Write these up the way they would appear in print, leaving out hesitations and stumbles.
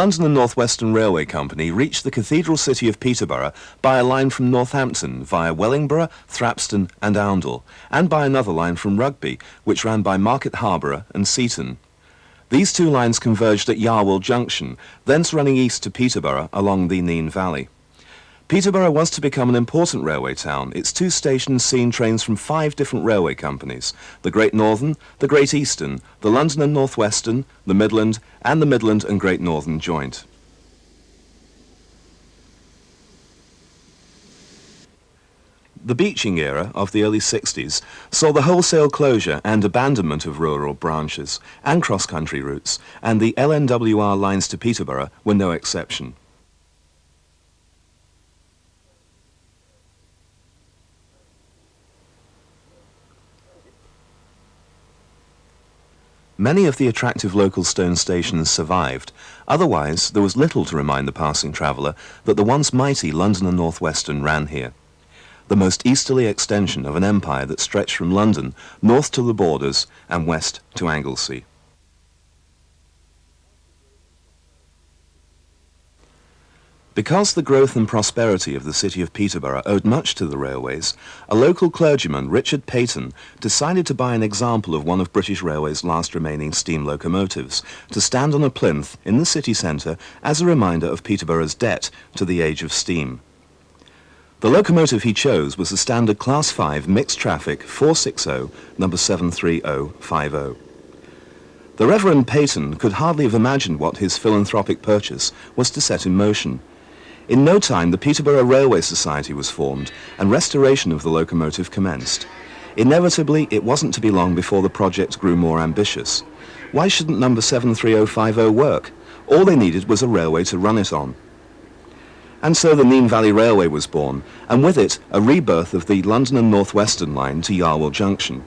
London and North Western Railway Company reached the cathedral city of Peterborough by a line from Northampton via Wellingborough, Thrapston and Oundle, and by another line from Rugby, which ran by Market Harborough and Seaton. These two lines converged at Yarwell Junction, thence running east to Peterborough along the Nene Valley. Peterborough was to become an important railway town. Its two stations seen trains from 5 different railway companies: the Great Northern, the Great Eastern, the London and North Western, the Midland, and the Midland and Great Northern Joint. The beaching era of the early 60s saw the wholesale closure and abandonment of rural branches and cross-country routes, and the LNWR lines to Peterborough were no exception. Many of the attractive local stone stations survived. Otherwise, there was little to remind the passing traveller that the once mighty London and North Western ran here, the most easterly extension of an empire that stretched from London north to the Borders and west to Anglesey. Because the growth and prosperity of the city of Peterborough owed much to the railways, a local clergyman, Richard Peyton, decided to buy an example of one of British Railways' last remaining steam locomotives to stand on a plinth in the city centre as a reminder of Peterborough's debt to the age of steam. The locomotive he chose was the standard Class 5 mixed traffic 460 number 73050. The Reverend Peyton could hardly have imagined what his philanthropic purchase was to set in motion. In no time, the Peterborough Railway Society was formed and restoration of the locomotive commenced. Inevitably, it wasn't to be long before the project grew more ambitious. Why shouldn't number 73050 work? All they needed was a railway to run it on. And so the Nene Valley Railway was born, and with it, a rebirth of the London and North Western line to Yarwell Junction.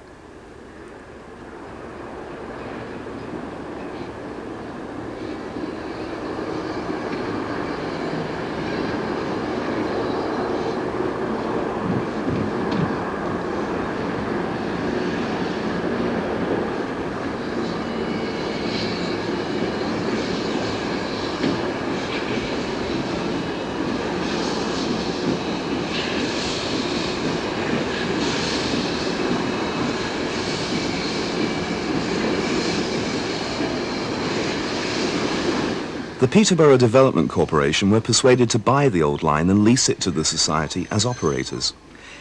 The Peterborough Development Corporation were persuaded to buy the old line and lease it to the society as operators.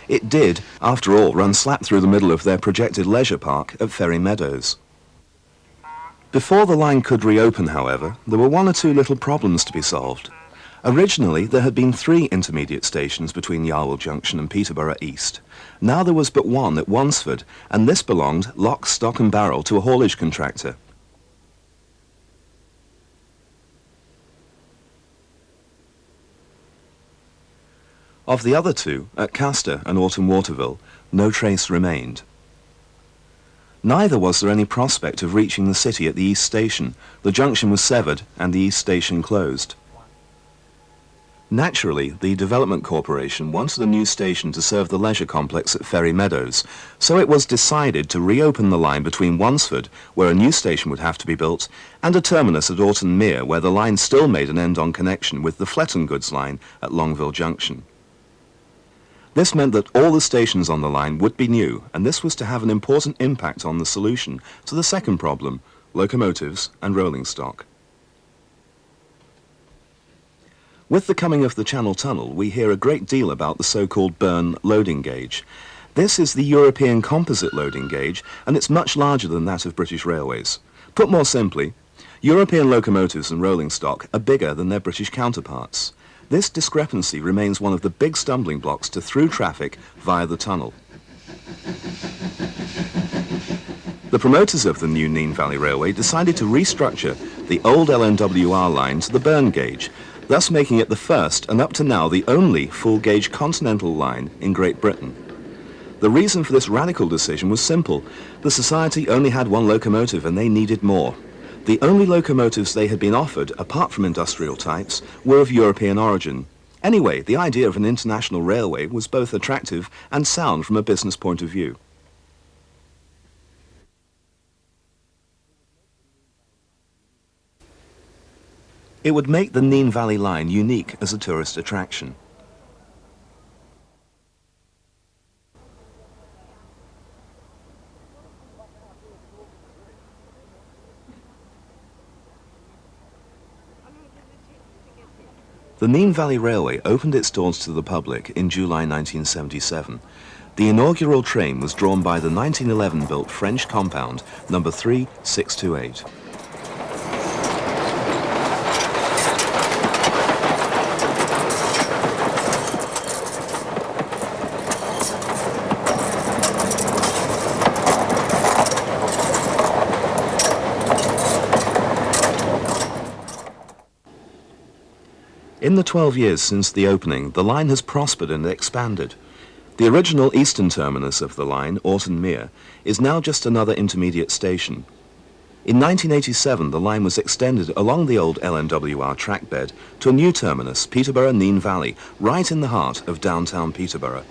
It did, after all, run slap through the middle of their projected leisure park at Ferry Meadows. Before the line could reopen, however, there were 1 or 2 little problems to be solved. Originally, there had been 3 intermediate stations between Yarwell Junction and Peterborough East. Now there was but 1 at Wansford, and this belonged, lock, stock and barrel, to a haulage contractor. Of the other 2, at Castor and Autumn Waterville, no trace remained. Neither was there any prospect of reaching the city at the East Station. The junction was severed and the East Station closed. Naturally, the Development Corporation wanted a new station to serve the leisure complex at Ferry Meadows, so it was decided to reopen the line between Wansford, where a new station would have to be built, and a terminus at Orton Mere, where the line still made an end-on connection with the Fletton Goods line at Longville Junction. This meant that all the stations on the line would be new, and this was to have an important impact on the solution to the second problem, locomotives and rolling stock. With the coming of the Channel Tunnel, we hear a great deal about the so-called Byrne loading gauge. This is the European composite loading gauge, and it's much larger than that of British Railways. Put more simply, European locomotives and rolling stock are bigger than their British counterparts. This discrepancy remains one of the big stumbling blocks to through traffic via the tunnel. The promoters of the new Nene Valley Railway decided to restructure the old LNWR line to the Byrne gauge, thus making it the first and up to now the only full-gauge continental line in Great Britain. The reason for this radical decision was simple. The society only had 1 locomotive and they needed more. The only locomotives they had been offered, apart from industrial types, were of European origin. Anyway, the idea of an international railway was both attractive and sound from a business point of view. It would make the Nene Valley Line unique as a tourist attraction. The Nene Valley Railway opened its doors to the public in July 1977. The inaugural train was drawn by the 1911-built French compound number 3628. In the 12 years since the opening, the line has prospered and expanded. The original eastern terminus of the line, Orton Mere, is now just another intermediate station. In 1987, the line was extended along the old LNWR trackbed to a new terminus, Peterborough-Nene Valley, right in the heart of downtown Peterborough.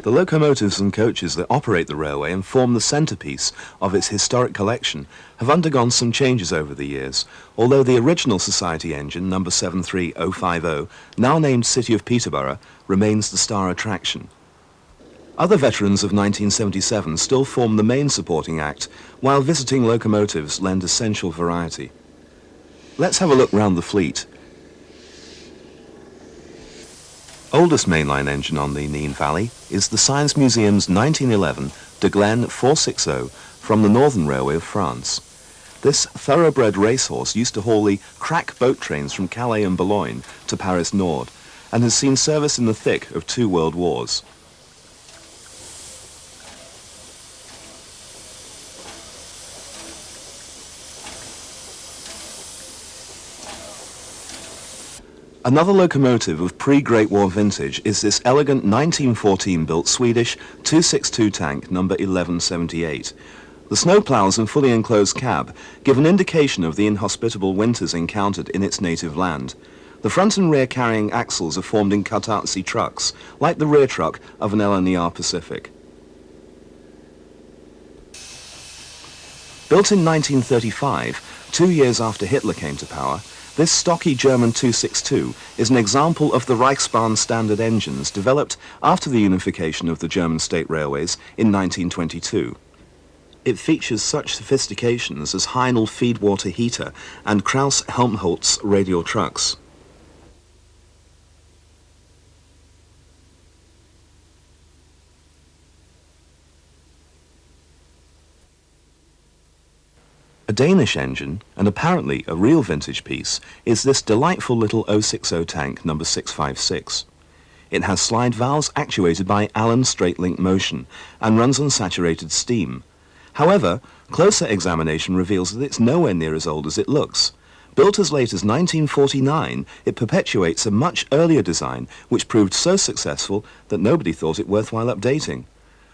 The locomotives and coaches that operate the railway and form the centrepiece of its historic collection have undergone some changes over the years, although the original Society engine, number 73050, now named City of Peterborough, remains the star attraction. Other veterans of 1977 still form the main supporting act, while visiting locomotives lend essential variety. Let's have a look round the fleet. Oldest mainline engine on the Nene Valley is the Science Museum's 1911 De Glenn 460 from the Northern Railway of France. This thoroughbred racehorse used to haul the crack boat trains from Calais and Boulogne to Paris Nord and has seen service in the thick of 2 world wars. Another locomotive of pre-Great War vintage is this elegant 1914-built Swedish 262 tank number 1178. The snowplows and fully enclosed cab give an indication of the inhospitable winters encountered in its native land. The front and rear carrying axles are formed in Katatsu trucks, like the rear truck of an LNER Pacific. Built in 1935, 2 years after Hitler came to power, this stocky German 262 is an example of the Reichsbahn standard engines developed after the unification of the German state railways in 1922. It features such sophistications as Heinl feedwater heater and Krauss-Helmholtz radial trucks. A Danish engine, and apparently a real vintage piece, is this delightful little 060 tank number 656. It has slide valves actuated by Allen straight-link motion and runs on saturated steam. However, closer examination reveals that it's nowhere near as old as it looks. Built as late as 1949, it perpetuates a much earlier design which proved so successful that nobody thought it worthwhile updating.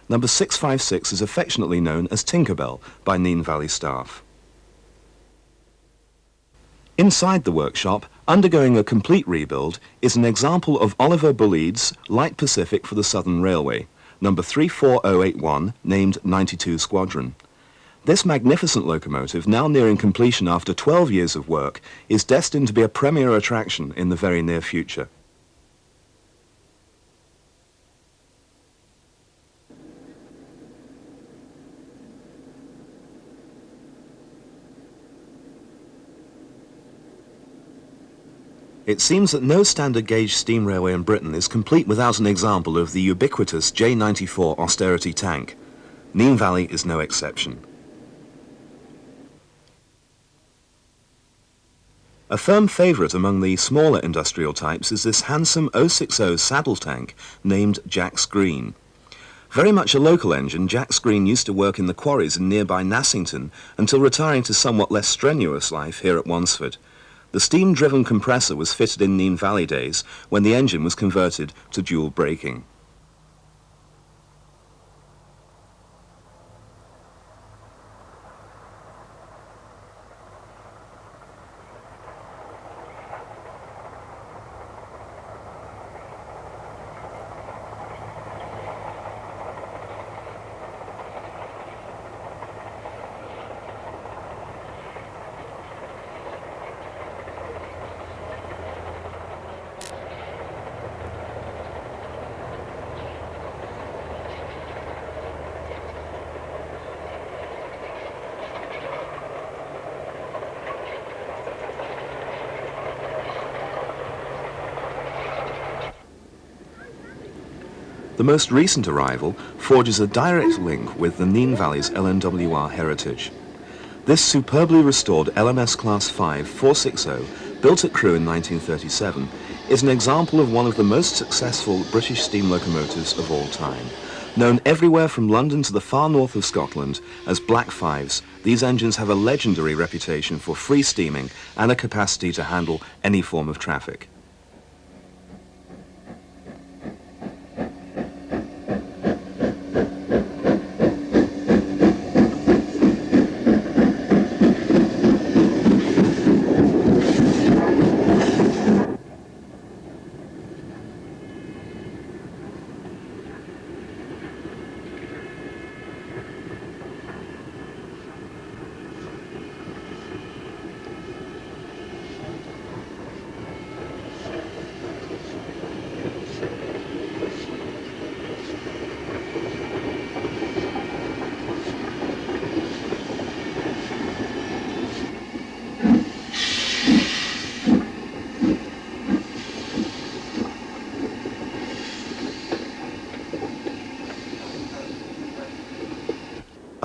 Number 656 is affectionately known as Tinkerbell by Nene Valley staff. Inside the workshop, undergoing a complete rebuild, is an example of Oliver Bulleid's Light Pacific for the Southern Railway, number 34081, named 92 Squadron. This magnificent locomotive, now nearing completion after 12 years of work, is destined to be a premier attraction in the very near future. It seems that no standard gauge steam railway in Britain is complete without an example of the ubiquitous J94 austerity tank. Nene Valley is no exception. A firm favourite among the smaller industrial types is this handsome 060 saddle tank named Jack's Green. Very much a local engine, Jack's Green used to work in the quarries in nearby Nassington until retiring to somewhat less strenuous life here at Wansford. The steam-driven compressor was fitted in Nene Valley days when the engine was converted to dual braking. The most recent arrival forges a direct link with the Nene Valley's LNWR heritage. This superbly restored LMS Class 5 460, built at Crewe in 1937, is an example of one of the most successful British steam locomotives of all time. Known everywhere from London to the far north of Scotland as Black Fives, these engines have a legendary reputation for free steaming and a capacity to handle any form of traffic.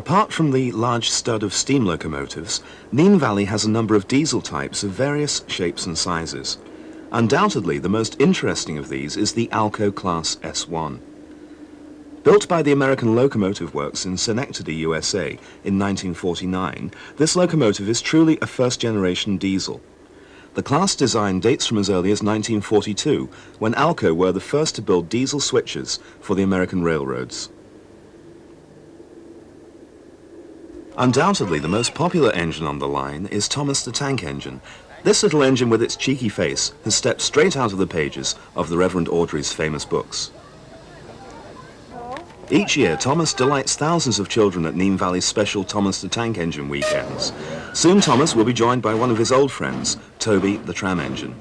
Apart from the large stud of steam locomotives, Nene Valley has a number of diesel types of various shapes and sizes. Undoubtedly, the most interesting of these is the Alco Class S1. Built by the American Locomotive Works in Schenectady, USA in 1949, this locomotive is truly a first-generation diesel. The class design dates from as early as 1942, when Alco were the first to build diesel switches for the American railroads. Undoubtedly, the most popular engine on the line is Thomas the Tank Engine. This little engine with its cheeky face has stepped straight out of the pages of the Reverend Audrey's famous books. Each year, Thomas delights thousands of children at Nene Valley's special Thomas the Tank Engine weekends. Soon Thomas will be joined by one of his old friends, Toby the Tram Engine.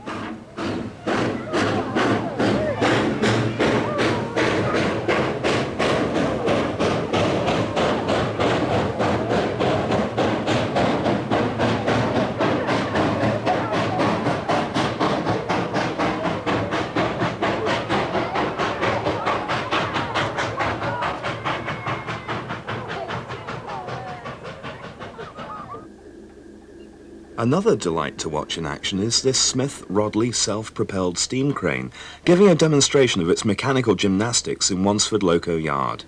Another delight to watch in action is this Smith-Rodley self-propelled steam crane, giving a demonstration of its mechanical gymnastics in Wansford Loco Yard.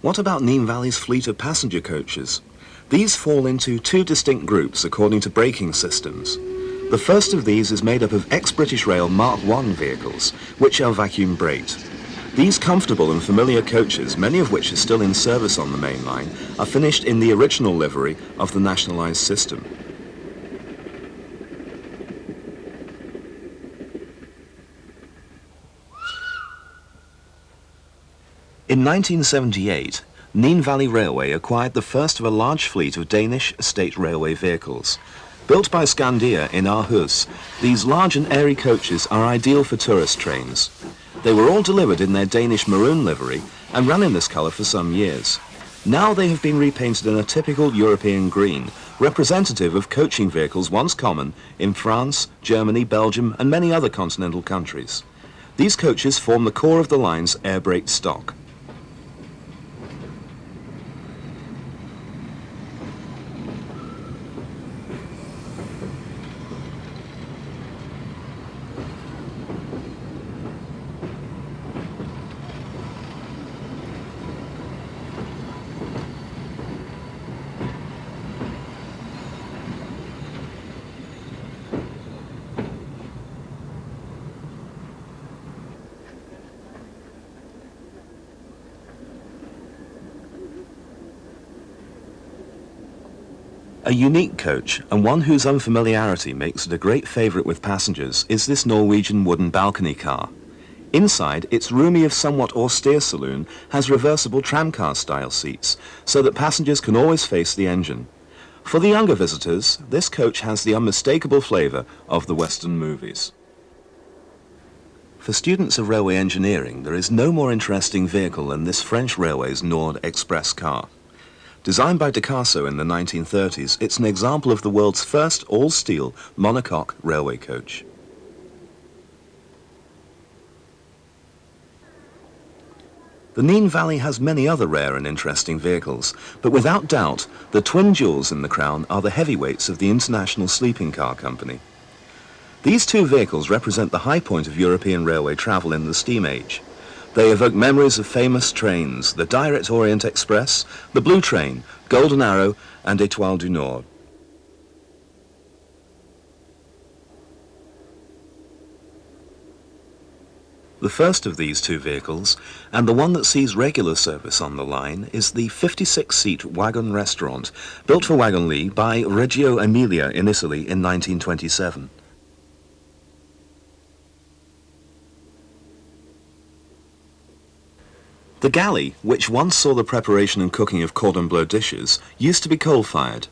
What about Nene Valley's fleet of passenger coaches? These fall into two distinct groups according to braking systems. The first of these is made up of ex-British Rail Mark I vehicles, which are vacuum braked. These comfortable and familiar coaches, many of which are still in service on the main line, are finished in the original livery of the nationalised system. In 1978, Nene Valley Railway acquired the first of a large fleet of Danish state railway vehicles. Built by Scandia in Aarhus, these large and airy coaches are ideal for tourist trains. They were all delivered in their Danish maroon livery and ran in this colour for some years. Now they have been repainted in a typical European green, representative of coaching vehicles once common in France, Germany, Belgium and many other continental countries. These coaches form the core of the line's air-braked stock. A unique coach, and one whose unfamiliarity makes it a great favourite with passengers, is this Norwegian wooden balcony car. Inside, its roomy if somewhat austere saloon has reversible tramcar-style seats, so that passengers can always face the engine. For the younger visitors, this coach has the unmistakable flavour of the Western movies. For students of railway engineering, there is no more interesting vehicle than this French Railways Nord Express car. Designed by Picasso in the 1930s, it's an example of the world's first all-steel monocoque railway coach. The Nene Valley has many other rare and interesting vehicles, but without doubt, the twin jewels in the crown are the heavyweights of the International Sleeping Car Company. These two vehicles represent the high point of European railway travel in the steam age. They evoke memories of famous trains, the Direct Orient Express, the Blue Train, Golden Arrow, and Étoile du Nord. The first of these two vehicles, and the one that sees regular service on the line, is the 56-seat wagon restaurant, built for Wagonlit by Reggio Emilia in Italy in 1927. The galley, which once saw the preparation and cooking of cordon bleu dishes, used to be coal-fired.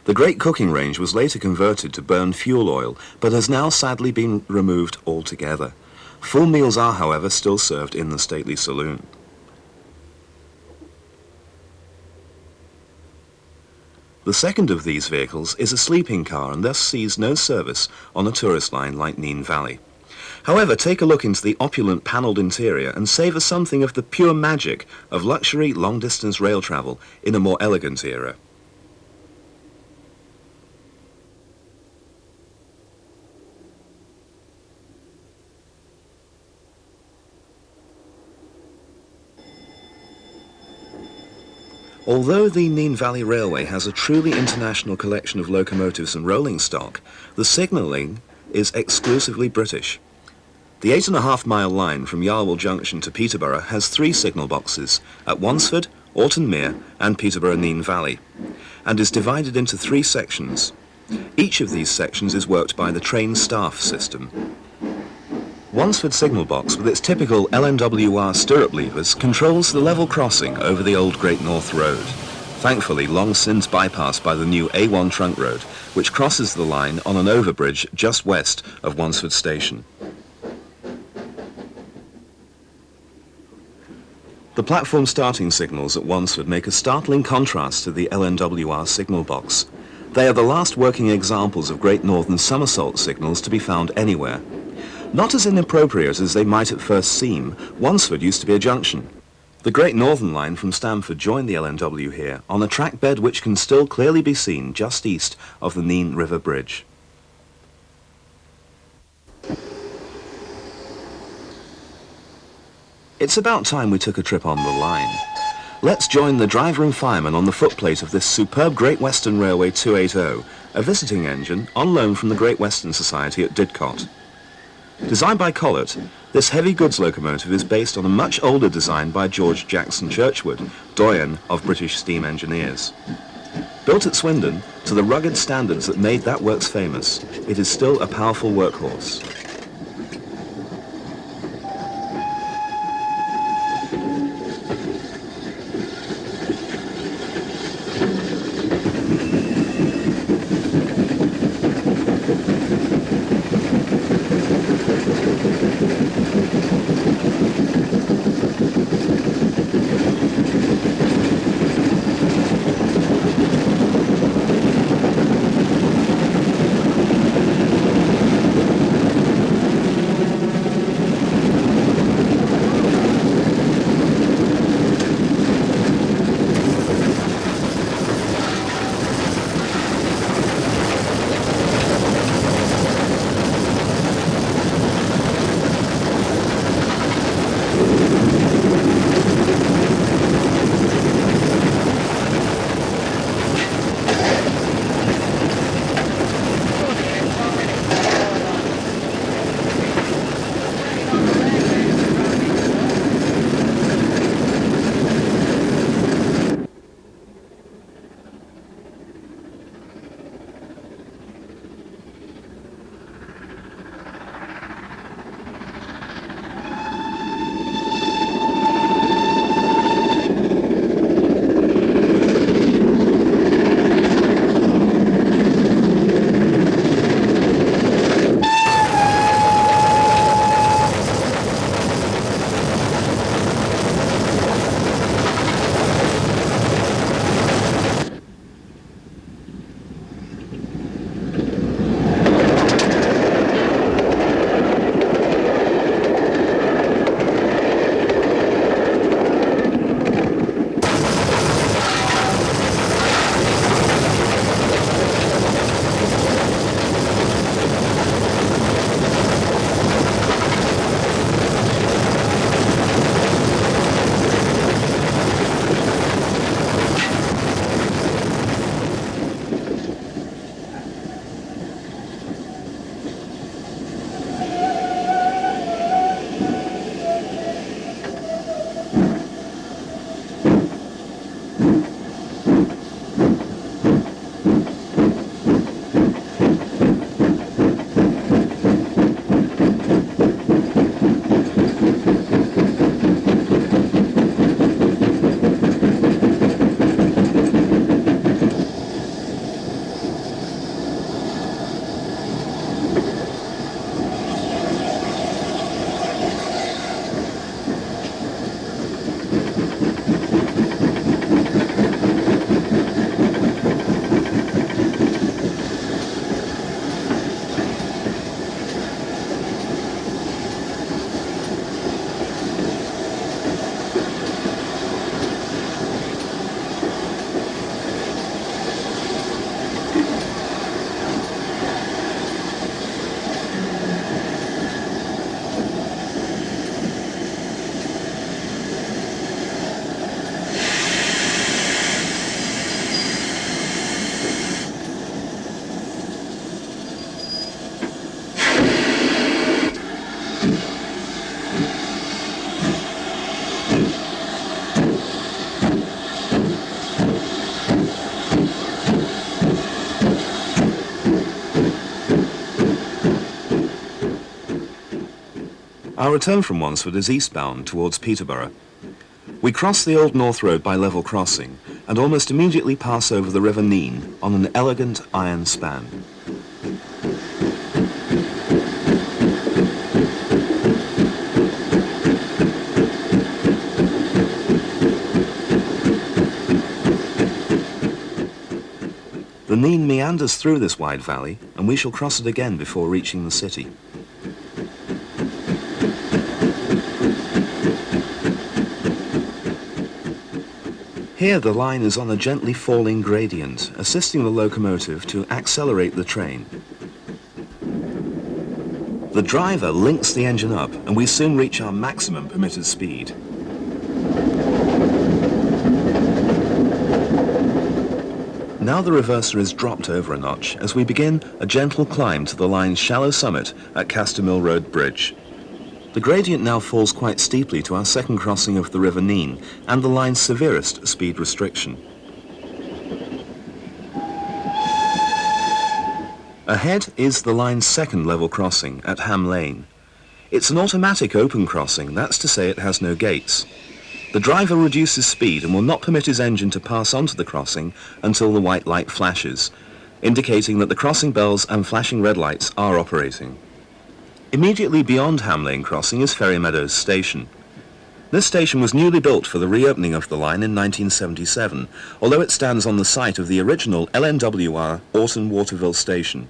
The great cooking range was later converted to burn fuel oil, but has now sadly been removed altogether. Full meals are, however, still served in the stately saloon. The second of these vehicles is a sleeping car and thus sees no service on a tourist line like Nene Valley. However, take a look into the opulent panelled interior and savour something of the pure magic of luxury long-distance rail travel in a more elegant era. Although the Nene Valley Railway has a truly international collection of locomotives and rolling stock, the signalling is exclusively British. The 8.5-mile line from Yarwell Junction to Peterborough has 3 signal boxes at Wansford, Orton Mere and Peterborough Nene Valley, and is divided into 3 sections. Each of these sections is worked by the train staff system. Wansford signal box, with its typical LNWR stirrup levers, controls the level crossing over the old Great North Road, thankfully long since bypassed by the new A1 trunk road, which crosses the line on an overbridge just west of Wansford Station. The platform starting signals at Wansford make a startling contrast to the LNWR signal box. They are the last working examples of Great Northern somersault signals to be found anywhere. Not as inappropriate as they might at first seem, Wansford used to be a junction. The Great Northern Line from Stamford joined the LNW here on a track bed which can still clearly be seen just east of the Nene River Bridge. It's about time we took a trip on the line. Let's join the driver and fireman on the footplate of this superb Great Western Railway 280, a visiting engine on loan from the Great Western Society at Didcot. Designed by Collett, this heavy goods locomotive is based on a much older design by George Jackson Churchward, doyen of British steam engineers. Built at Swindon to the rugged standards that made that works famous, it is still a powerful workhorse. Our return from Wansford is eastbound towards Peterborough. We cross the Old North Road by level crossing and almost immediately pass over the River Nene on an elegant iron span. The Nene meanders through this wide valley, and we shall cross it again before reaching the city. Here the line is on a gently falling gradient, assisting the locomotive to accelerate the train. The driver links the engine up, and we soon reach our maximum permitted speed. Now the reverser is dropped over a notch as we begin a gentle climb to the line's shallow summit at Castermill Road Bridge. The gradient now falls quite steeply to our second crossing of the River Nene and the line's severest speed restriction. Ahead is the line's second level crossing at Ham Lane. It's an automatic open crossing, that's to say it has no gates. The driver reduces speed and will not permit his engine to pass onto the crossing until the white light flashes, indicating that the crossing bells and flashing red lights are operating. Immediately beyond Ham Lane Crossing is Ferry Meadows Station. This station was newly built for the reopening of the line in 1977, although it stands on the site of the original LNWR Orton Waterville Station.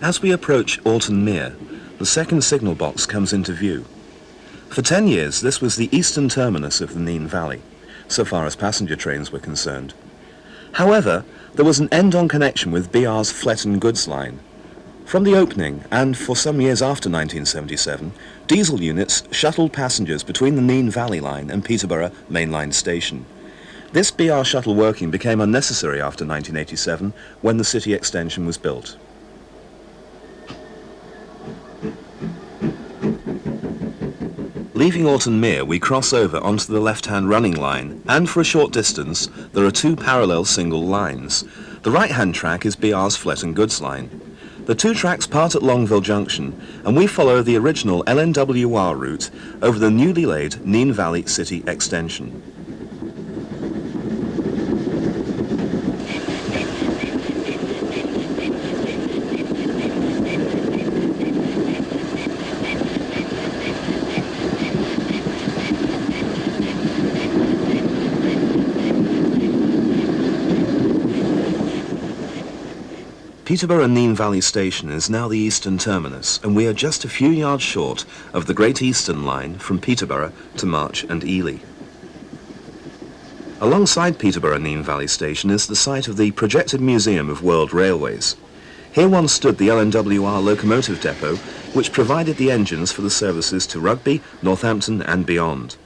As we approach Alton Mere, the second signal box comes into view. For 10 years, this was the eastern terminus of the Nene Valley, so far as passenger trains were concerned. However, there was an end-on connection with BR's Fletton goods line. From the opening, and for some years after 1977, diesel units shuttled passengers between the Nene Valley line and Peterborough mainline station. This BR shuttle working became unnecessary after 1987, when the city extension was built. Leaving Alton Mere, we cross over onto the left-hand running line, and for a short distance, there are two parallel single lines. The right-hand track is BR's Fletton goods line. The two tracks part at Longville Junction, and we follow the original LNWR route over the newly laid Nene Valley City extension. Peterborough Nene Valley Station is now the eastern terminus, and we are just a few yards short of the Great Eastern Line from Peterborough to March and Ely. Alongside Peterborough Nene Valley Station is the site of the projected Museum of World Railways. Here once stood the LNWR locomotive depot, which provided the engines for the services to Rugby, Northampton and beyond.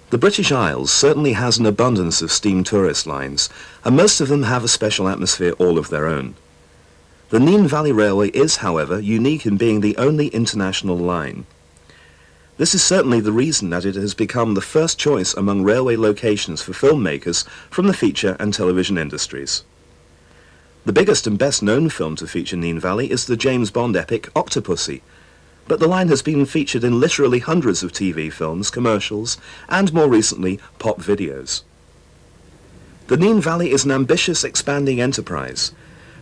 The British Isles certainly has an abundance of steam tourist lines, and most of them have a special atmosphere all of their own. The Nene Valley Railway is, however, unique in being the only international line. This is certainly the reason that it has become the first choice among railway locations for filmmakers from the feature and television industries. The biggest and best known film to feature Nene Valley is the James Bond epic Octopussy, but the line has been featured in literally hundreds of TV films, commercials, and more recently, pop videos. The Nene Valley is an ambitious, expanding enterprise.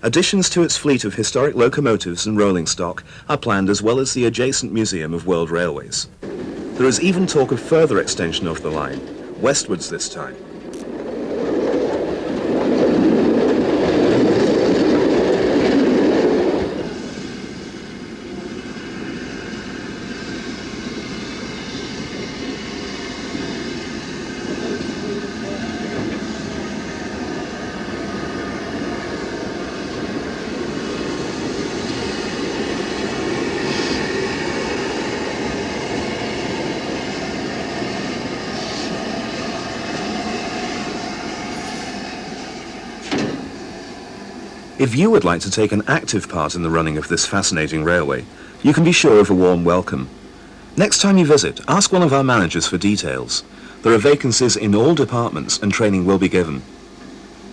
Additions to its fleet of historic locomotives and rolling stock are planned, as well as the adjacent Museum of World Railways. There is even talk of further extension of the line, westwards this time. If you would like to take an active part in the running of this fascinating railway, you can be sure of a warm welcome. Next time you visit, ask one of our managers for details. There are vacancies in all departments and training will be given.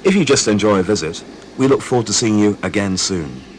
If you just enjoy a visit, we look forward to seeing you again soon.